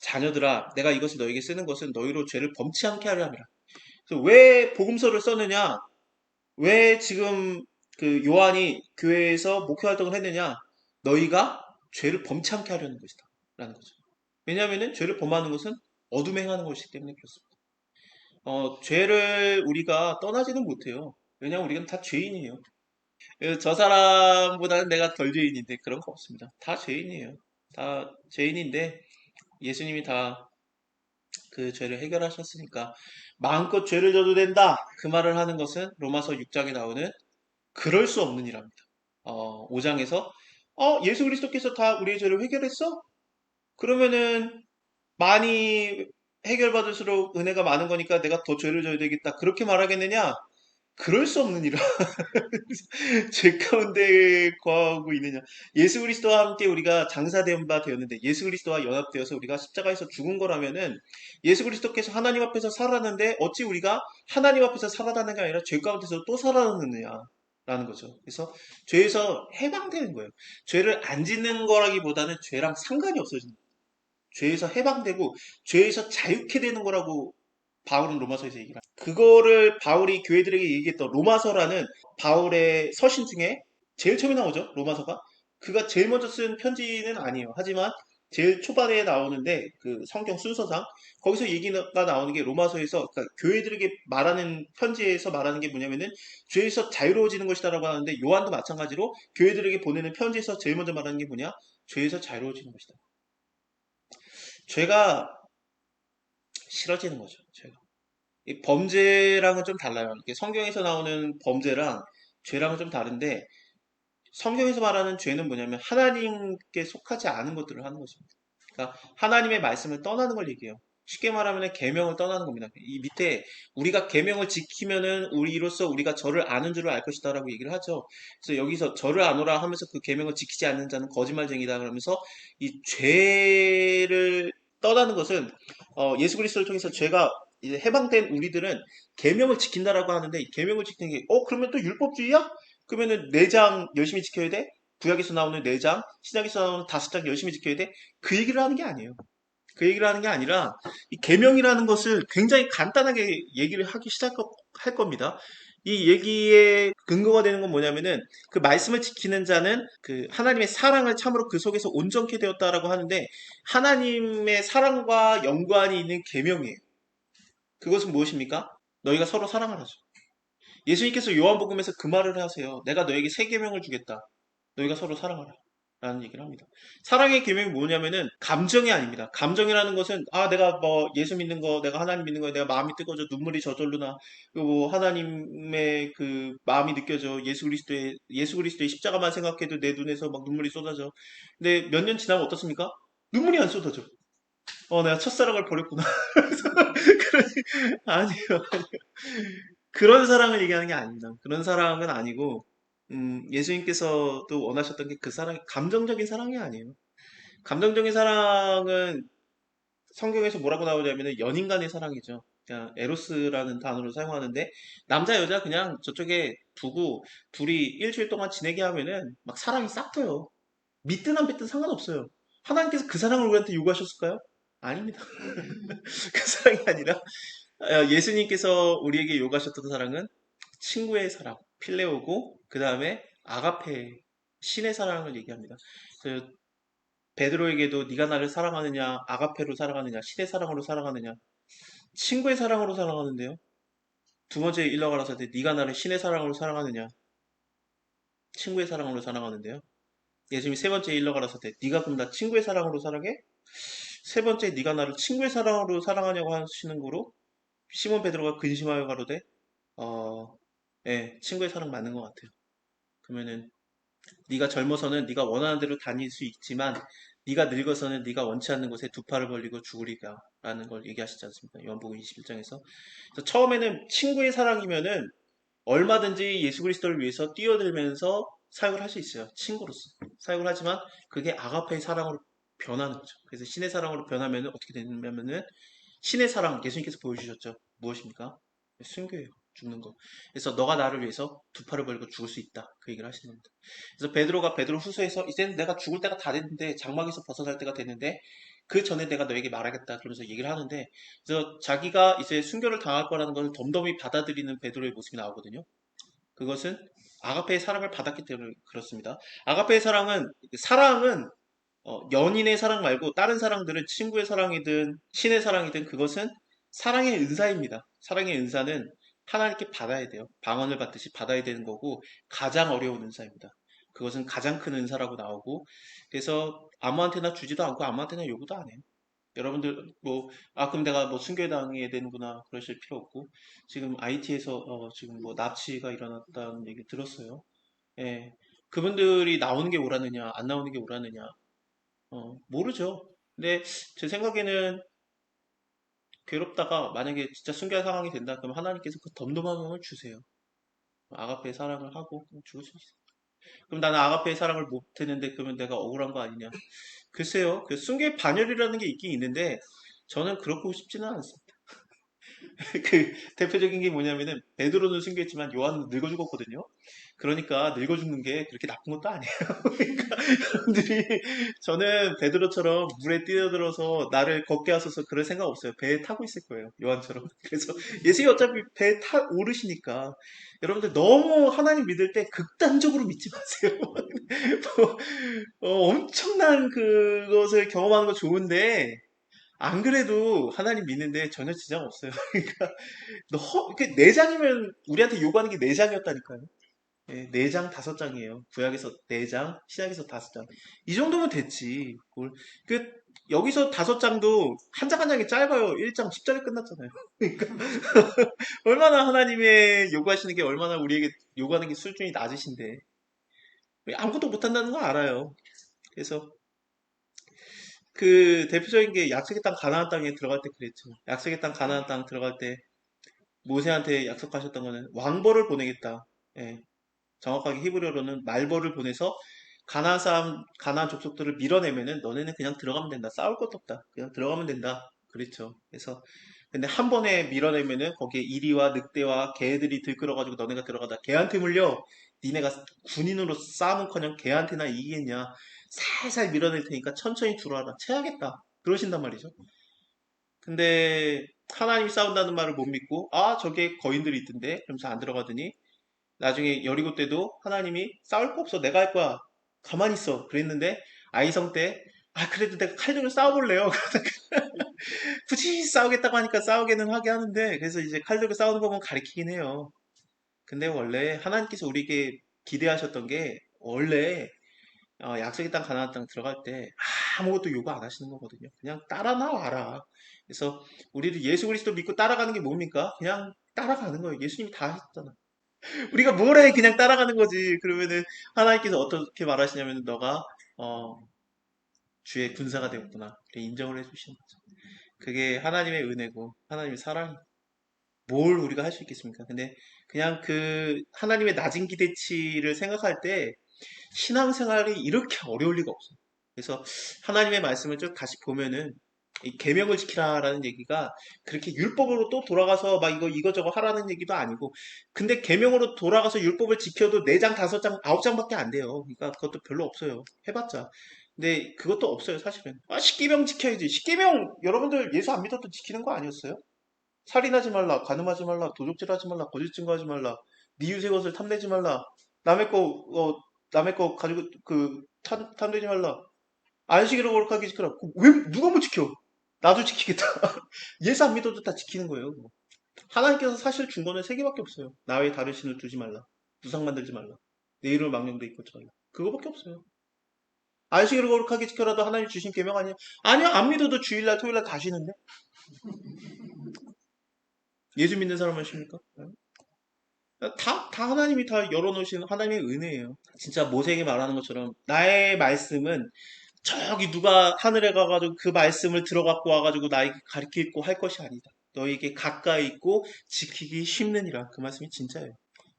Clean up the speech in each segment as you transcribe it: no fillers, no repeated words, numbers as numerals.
자녀들아, 내가 이것을 너에게 쓰는 것은 너희로 죄를 범치 않게 하려 함이라. 그래서 왜 복음서를 썼느냐? 왜 지금 그 요한이 교회에서 목회 활동을 했느냐? 너희가 죄를 범치 않게 하려는 것이다. 라는 거죠. 왜냐하면 죄를 범하는 것은 어둠에 행하는 것이기 때문에 그렇습니다. 죄를 우리가 떠나지는 못해요. 왜냐하면 우리는 다 죄인이에요. 저 사람보다는 내가 덜 죄인인데 그런 거 없습니다. 다 죄인이에요. 다 죄인인데 예수님이 다 그 죄를 해결하셨으니까 마음껏 죄를 져도 된다. 그 말을 하는 것은 로마서 6장에 나오는 그럴 수 없는 일합니다. 5장에서 예수 그리스도께서 다 우리의 죄를 해결했어? 그러면은 많이 해결받을수록 은혜가 많은 거니까 내가 더 죄를 져야 되겠다. 그렇게 말하겠느냐? 그럴 수 없는 일이라. 죄 가운데 거하고 있느냐. 예수 그리스도와 함께 우리가 장사된 바 되었는데 예수 그리스도와 연합되어서 우리가 십자가에서 죽은 거라면은 예수 그리스도께서 하나님 앞에서 살았는데 어찌 우리가 하나님 앞에서 살아나는 게 아니라 죄 가운데서 또 살아났느냐. 라는 거죠. 그래서 죄에서 해방되는 거예요. 죄를 안 짓는 거라기보다는 죄랑 상관이 없어지는 거예요. 죄에서 해방되고 죄에서 자유케 되는 거라고 바울은 로마서에서 얘기를 합니다. 그거를 바울이 교회들에게 얘기했던 로마서라는 바울의 서신 중에 제일 처음에 나오죠. 로마서가. 그가 제일 먼저 쓴 편지는 아니에요. 하지만 제일 초반에 나오는데 그 성경 순서상 거기서 얘기가 나오는 게 로마서에서 그러니까 교회들에게 말하는 편지에서 말하는 게 뭐냐면은 죄에서 자유로워지는 것이다라고 하는데 요한도 마찬가지로 교회들에게 보내는 편지에서 제일 먼저 말하는 게 뭐냐? 죄에서 자유로워지는 것이다. 죄가 싫어지는 거죠. 죄가. 이 범죄랑은 좀 달라요. 이게 성경에서 나오는 범죄랑 죄랑은 좀 다른데 성경에서 말하는 죄는 뭐냐면 하나님께 속하지 않은 것들을 하는 것입니다. 그러니까 하나님의 말씀을 떠나는 걸 얘기해요. 쉽게 말하면 계명을 떠나는 겁니다. 이 밑에 우리가 계명을 지키면은 우리로서 우리가 저를 아는 줄을 알 것이다라고 얘기를 하죠. 그래서 여기서 저를 아노라 하면서 그 계명을 지키지 않는 자는 거짓말쟁이다 그러면서 이 죄를 떠나는 것은 예수 그리스도를 통해서 죄가 이제 해방된 우리들은 계명을 지킨다라고 하는데 이 계명을 지키는 게 그러면 또 율법주의야? 그러면은 4장 열심히 지켜야 돼? 구약에서 나오는 4장, 신약에서 나오는 5장 열심히 지켜야 돼? 그 얘기를 하는 게 아니에요. 그 얘기를 하는 게 아니라 이 계명이라는 것을 굉장히 간단하게 얘기를 하기 시작할 겁니다. 이 얘기의 근거가 되는 건 뭐냐면은 그 말씀을 지키는 자는 그 하나님의 사랑을 참으로 그 속에서 온전케 되었다라고 하는데 하나님의 사랑과 연관이 있는 계명이에요. 그것은 무엇입니까? 너희가 서로 사랑하라죠. 예수님께서 요한복음에서 그 말을 하세요. 내가 너에게 새 계명을 주겠다. 너희가 서로 사랑하라. 라는 얘기를 합니다. 사랑의 계명이 뭐냐면은 감정이 아닙니다. 감정이라는 것은 내가 뭐 예수 믿는 거, 내가 하나님 믿는 거에 내가 마음이 뜨거워져 눈물이 저절로 나. 그리고 뭐 하나님의 그 마음이 느껴져. 예수 그리스도의 십자가만 생각해도 내 눈에서 막 눈물이 쏟아져. 근데 몇 년 지나면 어떻습니까? 눈물이 안 쏟아져. 내가 첫사랑을 버렸구나. 그러니 아니요. 그런 사랑을 얘기하는 게 아닙니다. 그런 사랑은 아니고, 예수님께서도 원하셨던 게 그 사랑이 감정적인 사랑이 아니에요. 감정적인 사랑은 성경에서 뭐라고 나오냐면 연인 간의 사랑이죠. 그냥 에로스라는 단어를 사용하는데 남자 여자 그냥 저쪽에 두고 둘이 일주일 동안 지내게 하면은 막 사랑이 싹 터요. 믿든 안 믿든 상관없어요. 하나님께서 그 사랑을 우리한테 요구하셨을까요? 아닙니다. 그 사랑이 아니라 예수님께서 우리에게 요구하셨던 사랑은 친구의 사랑, 필레오고 그 다음에 아가페, 신의 사랑을 얘기합니다. 그 베드로에게도 네가 나를 사랑하느냐, 아가페로 사랑하느냐, 신의 사랑으로 사랑하느냐, 친구의 사랑으로 사랑하는데요. 두 번째 일러 가라사대 네가 나를 신의 사랑으로 사랑하느냐, 친구의 사랑으로 사랑하는데요. 예수님이 세 번째 일러 가라사대 네가 그럼 나 친구의 사랑으로 사랑해? 세 번째 네가 나를 친구의 사랑으로 사랑하냐고 하시는 거로 시몬 베드로가 근심하여 가로되 친구의 사랑 맞는 것 같아요. 그러면은 네가 젊어서는 네가 원하는 대로 다닐 수 있지만 네가 늙어서는 네가 원치 않는 곳에 두 팔을 벌리고 죽으리라 라는 걸 얘기하시지 않습니까? 요한복음 21장에서. 처음에는 친구의 사랑이면은 얼마든지 예수 그리스도를 위해서 뛰어들면서 사역을 할 수 있어요. 친구로서 사역을 하지만 그게 아가페의 사랑으로 변하는 거죠. 그래서 신의 사랑으로 변하면 어떻게 되냐면은 신의 사랑 예수님께서 보여주셨죠. 무엇입니까? 순교예요. 죽는 거. 그래서 너가 나를 위해서 두 팔을 벌리고 죽을 수 있다. 그 얘기를 하시는 겁니다. 그래서 베드로가 베드로 후서에서 이제는 내가 죽을 때가 다 됐는데 장막에서 벗어날 때가 됐는데 그 전에 내가 너에게 말하겠다 그러면서 얘기를 하는데 그래서 자기가 이제 순교를 당할 거라는 걸 덤덤히 받아들이는 베드로의 모습이 나오거든요. 그것은 아가페의 사랑을 받았기 때문에 그렇습니다. 아가페의 사랑은 연인의 사랑 말고 다른 사랑들은 친구의 사랑이든 신의 사랑이든 그것은 사랑의 은사입니다. 사랑의 은사는 하나님께 받아야 돼요. 방언을 받듯이 받아야 되는 거고 가장 어려운 은사입니다. 그것은 가장 큰 은사라고 나오고 그래서 아무한테나 주지도 않고 아무한테나 요구도 안 해요. 여러분들 그럼 내가 뭐 순교에 당해야 되는구나 그러실 필요 없고 지금 IT에서 지금 뭐 납치가 일어났다는 얘기 들었어요. 예. 그분들이 나오는 게 옳았느냐 안 나오는 게 옳았느냐 모르죠. 근데 제 생각에는 괴롭다가 만약에 진짜 순교할 상황이 된다 그러면 하나님께서 그 덤덤함을 주세요. 아가페의 사랑을 하고 죽을 수 있어요. 그럼 나는 아가페의 사랑을 못 했는데 그러면 내가 억울한 거 아니냐? 글쎄요. 그 순교의 반열이라는 게 있긴 있는데 저는 그렇고 싶지는 않습니다. 그 대표적인 게 뭐냐면은 베드로는 순교했지만 요한은 늙어 죽었거든요. 그러니까 늙어 죽는 게 그렇게 나쁜 것도 아니에요. 그러니까 여러분들이 저는 베드로처럼 물에 뛰어들어서 나를 걷게 하소서 그럴 생각 없어요. 배에 타고 있을 거예요. 요한처럼. 그래서 예수님 어차피 배에 타 오르시니까 여러분들 너무 하나님 믿을 때 극단적으로 믿지 마세요. 뭐, 엄청난 그것을 경험하는 거 좋은데 안 그래도 하나님 믿는데 전혀 지장 없어요. 그러니까 그 4장이면 우리한테 요구하는 게 4장이었다니까요. 예, 4장 5장이에요. 구약에서 4장, 신약에서 5장. 이 정도면 됐지. 그 여기서 5장도 한 장 한 장이 짧아요. 1장 10절에 끝났잖아요. 그러니까 얼마나 하나님의 요구하시는 게 얼마나 우리에게 요구하는 게 수준이 낮으신데 아무것도 못한다는 거 알아요. 그래서 그 대표적인 게 약속의 땅 가나안 땅에 들어갈 때 그랬죠. 약속의 땅 가나안 땅 들어갈 때 모세한테 약속하셨던 거는 왕벌을 보내겠다. 예, 정확하게 히브리어로는 말벌을 보내서 가나안 사람, 가나안 족속들을 밀어내면은 너네는 그냥 들어가면 된다. 싸울 것도 없다. 그냥 들어가면 된다. 그랬죠. 그래서 근데 한 번에 밀어내면은 거기에 이리와 늑대와 개들이 들끓어가지고 너네가 들어가다 개한테 물려 니네가 군인으로 싸움은커녕 개한테나 이기겠냐. 살살 밀어낼 테니까 천천히 들어와라. 채하겠다. 그러신단 말이죠. 근데 하나님이 싸운다는 말을 못 믿고 저게 거인들이 있던데 그러면서 안 들어가더니 나중에 여리고 때도 하나님이 싸울 거 없어 내가 할 거야 가만히 있어 그랬는데 아이성 때 그래도 내가 칼 들고 싸워볼래요. 그러다가 굳이 싸우겠다고 하니까 싸우게는 하게 하는데 그래서 이제 칼 들고 싸우는 법은 가리키긴 해요. 근데 원래 하나님께서 우리에게 기대하셨던 게 원래 약속의 땅 가나안 땅 들어갈 때 아무것도 요구 안 하시는 거거든요. 그냥 따라 나와라. 그래서 우리도 예수 그리스도 믿고 따라가는 게 뭡니까? 그냥 따라가는 거예요. 예수님이 다 하셨잖아. 우리가 뭘 해? 그냥 따라가는 거지. 그러면은 하나님께서 어떻게 말하시냐면 너가 어, 주의 군사가 되었구나. 이렇게 인정을 해주시는 거죠. 그게 하나님의 은혜고 하나님의 사랑이 뭘 우리가 할 수 있겠습니까? 근데 그냥 그 하나님의 낮은 기대치를 생각할 때 신앙생활이 이렇게 어려울 리가 없어요. 그래서 하나님의 말씀을 쭉 다시 보면은 이 계명을 지키라라는 얘기가 그렇게 율법으로 또 돌아가서 막 이거저거 하라는 얘기도 아니고 근데 계명으로 돌아가서 율법을 지켜도 4장, 5장, 9장밖에 안 돼요. 그러니까 그것도 별로 없어요. 해봤자. 근데 그것도 없어요, 사실은. 십계명 지켜야지. 십계명 여러분들 예수 안 믿어도 지키는 거 아니었어요? 살인하지 말라, 간음하지 말라, 도적질하지 말라, 거짓 증거하지 말라, 네 이웃의 것을 탐내지 말라, 남의 거 남의 거 가지고 탐내지 말라. 안식일을 거룩하게 지켜라. 왜 누가 못 지켜? 나도 지키겠다. 예수 안 믿어도 다 지키는 거예요. 그거. 하나님께서 사실 준 거는 3개밖에 없어요. 나 외에 다른 신을 두지 말라. 우상 만들지 말라. 내 이름을 망령되이 고치 말라. 그거밖에 없어요. 안식일을 거룩하게 지켜라도 하나님 주신 계명 아니에요? 아니요, 안 믿어도 주일날, 토요일날 다 쉬는데? 예수 믿는 사람만 쉽니까? 다 하나님이 다 열어놓으신 하나님의 은혜예요. 진짜 모세에게 말하는 것처럼 나의 말씀은 저기 누가 하늘에 가가지고 그 말씀을 들어갖고 와가지고 나에게 가르치고 할 것이 아니다. 너에게 가까이 있고 지키기 쉽느니라. 그 말씀이 진짜예요.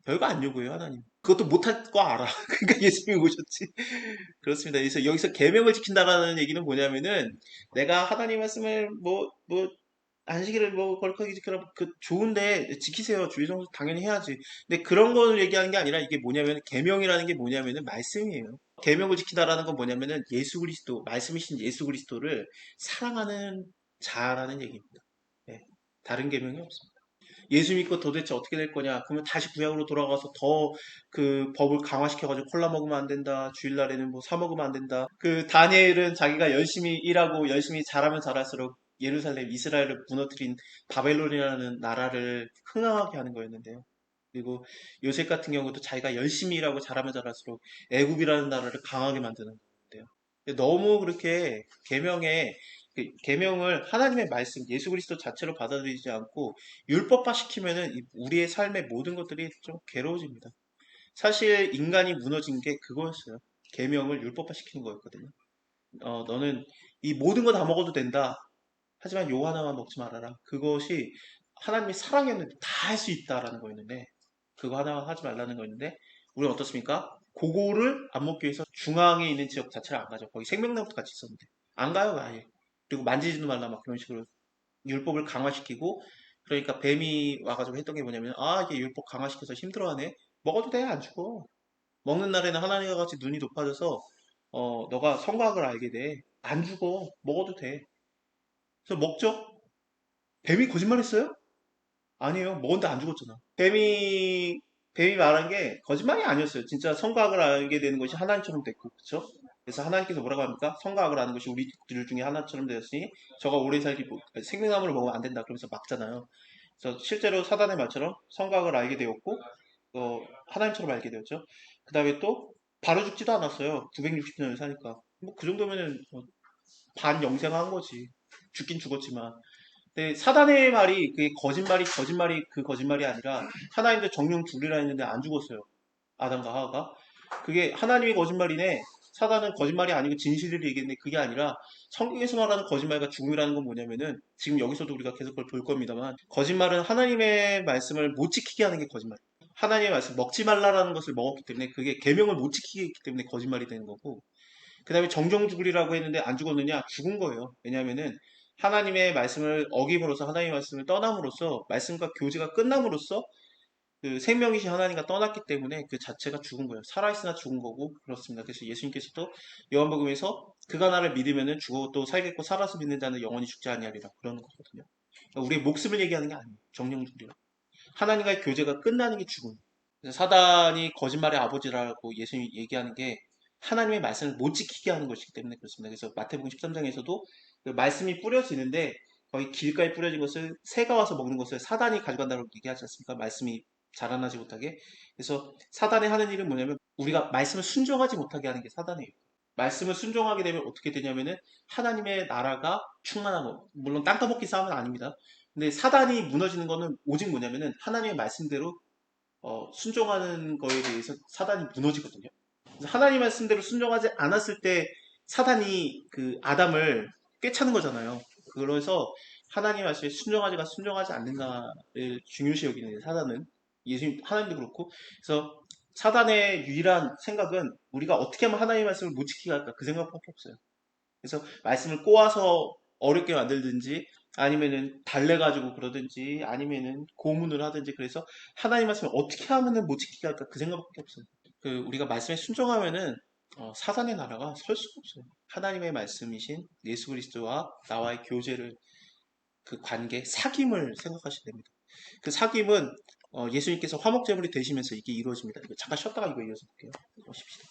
별거 안 요구해요, 하나님. 그것도 못할 거 알아. 그러니까 예수님이 오셨지. 그렇습니다. 그래서 여기서 계명을 지킨다라는 얘기는 뭐냐면은 내가 하나님 말씀을 안식일을 거룩하게 지켜라. 좋은데 지키세요. 주의 성수 당연히 해야지. 근데 그런 걸 얘기하는 게 아니라 이게 뭐냐면 계명이라는 게 뭐냐면은 말씀이에요. 계명을 지키다라는 건 뭐냐면은 예수 그리스도, 말씀이신 예수 그리스도를 사랑하는 자라는 얘기입니다. 네, 다른 계명이 없습니다. 예수 믿고 도대체 어떻게 될 거냐? 그러면 다시 구약으로 돌아가서 더 그 법을 강화시켜가지고 콜라 먹으면 안 된다. 주일날에는 뭐 사 먹으면 안 된다. 그 다니엘은 자기가 열심히 일하고 열심히 잘하면 잘할수록 예루살렘, 이스라엘을 무너뜨린 바벨론이라는 나라를 흥황하게 하는 거였는데요. 그리고 요셉 같은 경우도 자기가 열심히 일하고 잘하면 잘할수록 애굽이라는 나라를 강하게 만드는 건데요. 너무 그렇게 계명에 계명을 하나님의 말씀, 예수 그리스도 자체로 받아들이지 않고 율법화 시키면은 우리의 삶의 모든 것들이 좀 괴로워집니다. 사실 인간이 무너진 게 그거였어요. 계명을 율법화 시키는 거였거든요. 너는 이 모든 거 다 먹어도 된다. 하지만 요 하나만 먹지 말아라. 그것이 하나님의 사랑이었는데 다 할 수 있다라는 거였는데 그거 하나 하지 말라는 거였는데 우리는 어떻습니까? 그거를 안 먹기 위해서 중앙에 있는 지역 자체를 안 가죠. 거기 생명나무도 같이 있었는데 안 가요 아예. 그리고 만지지도 말라 막 그런 식으로 율법을 강화시키고 그러니까 뱀이 와가지고 했던 게 뭐냐면 아 이게 율법 강화시켜서 힘들어하네. 먹어도 돼 안 죽어. 먹는 날에는 하나님과 같이 눈이 높아져서 너가 성곽을 알게 돼. 안 죽어. 먹어도 돼. 그래서 먹죠. 뱀이 거짓말했어요? 아니에요. 먹었는데 안 죽었잖아. 뱀이 말한 게 거짓말이 아니었어요. 진짜 성곽을 알게 되는 것이 하나님처럼 됐고, 그쵸? 그래서 하나님께서 뭐라고 합니까? 성곽을 아는 것이 우리들 중에 하나처럼 되었으니 저가 오래 살기 생명나무를 먹으면 안 된다. 그러면서 막잖아요. 그래서 실제로 사단의 말처럼 성곽을 알게 되었고, 하나님처럼 알게 되었죠. 그 다음에 또 바로 죽지도 않았어요. 960년을 사니까. 뭐 그 정도면은 반영생한 거지. 죽긴 죽었지만. 근데 사단의 말이 그게 거짓말이 그 거짓말이 아니라 하나님도 정령 죽으리라 했는데 안 죽었어요. 아담과 하와가. 그게 하나님의 거짓말이네. 사단은 거짓말이 아니고 진실을 얘기했는데 그게 아니라 성경에서 말하는 거짓말과 죽음이라는 건 뭐냐면은 지금 여기서도 우리가 계속 그걸 볼 겁니다만 거짓말은 하나님의 말씀을 못 지키게 하는 게 거짓말. 하나님의 말씀 먹지 말라라는 것을 먹었기 때문에 그게 계명을 못 지키기 때문에 거짓말이 되는 거고 그 다음에 정령 죽으리라고 했는데 안 죽었느냐? 죽은 거예요. 왜냐하면은 하나님의 말씀을 어김으로써 하나님의 말씀을 떠남으로써 말씀과 교제가 끝남으로써 그 생명이신 하나님과 떠났기 때문에 그 자체가 죽은 거예요. 살아있으나 죽은 거고 그렇습니다. 그래서 예수님께서도 요한복음에서 그가 나를 믿으면은 죽어도 살겠고 살아서 믿는 자는 영원히 죽지 아니하리라 그러는 거거든요. 그러니까 우리의 목숨을 얘기하는 게 아니에요. 정령 죽으리라. 하나님과의 교제가 끝나는 게 죽음. 그래서 사단이 거짓말의 아버지라고 예수님이 얘기하는 게 하나님의 말씀을 못 지키게 하는 것이기 때문에 그렇습니다. 그래서 마태복음 13장에서도 그 말씀이 뿌려지는데 거의 길가에 뿌려진 것을 새가 와서 먹는 것을 사단이 가져간다고 얘기하지 않습니까? 말씀이 자라나지 못하게. 그래서 사단이 하는 일은 뭐냐면 우리가 말씀을 순종하지 못하게 하는 게 사단이에요. 말씀을 순종하게 되면 어떻게 되냐면은 하나님의 나라가 충만한 거. 물론 땅 따먹기 싸움은 아닙니다. 근데 사단이 무너지는 거는 오직 뭐냐면은 하나님의 말씀대로 순종하는 거에 대해서 사단이 무너지거든요. 그래서 하나님 말씀대로 순종하지 않았을 때 사단이 그 아담을 꿰차는 거잖아요. 그래서 하나님 말씀에 순종하지가 순종하지 않는가를 중요시 여기는 사단은 예수님 하나님도 그렇고 그래서 사단의 유일한 생각은 우리가 어떻게 하면 하나님 말씀을 못 지키게 할까 그 생각밖에 없어요. 그래서 말씀을 꼬아서 어렵게 만들든지 아니면은 달래가지고 그러든지 아니면은 고문을 하든지 그래서 하나님 말씀을 어떻게 하면은 못 지키게 할까 그 생각밖에 없어요. 그 우리가 말씀에 순종하면은 사단의 나라가 설 수가 없어요. 하나님의 말씀이신 예수 그리스도와 나와의 교제를 그 관계 사귐을 생각하셔야 됩니다. 그 사귐은 예수님께서 화목제물이 되시면서 이게 이루어집니다. 이거 잠깐 쉬었다가 이거 이어서 볼게요. 보십시다.